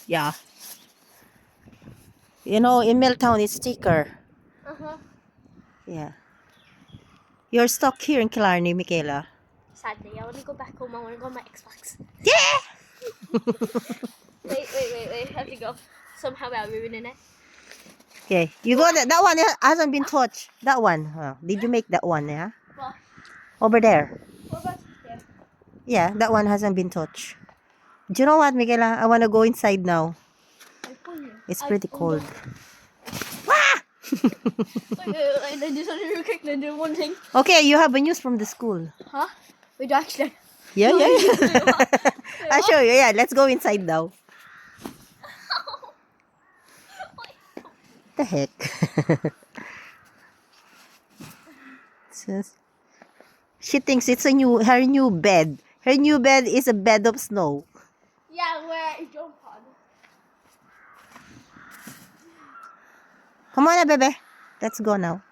Yeah. You know, in Milltown, it's thicker. Uh-huh. Yeah. You're stuck here in Killarney, Michaela. Sadly, I want to go back home. I want to go on my Xbox. Yeah! Wait. I have to go. Somehow I'm ruining it. Okay, you go. That one hasn't been touched. That one. Did you make that one? Yeah. What? Over there. What about here? Yeah, that one hasn't been touched. Do you know what, Michaela? I want to go inside now. It's pretty cold. And then just only real quick, then do one thing. Okay, you have a news from the school. Huh? Wait, actually. Yeah, No, yeah. wait, I'll show you. Yeah, let's go inside now. The heck? She thinks it's her new bed. Her new bed is a bed of snow. Yeah, where I jump on. Come on, na, bebe. Let's go now.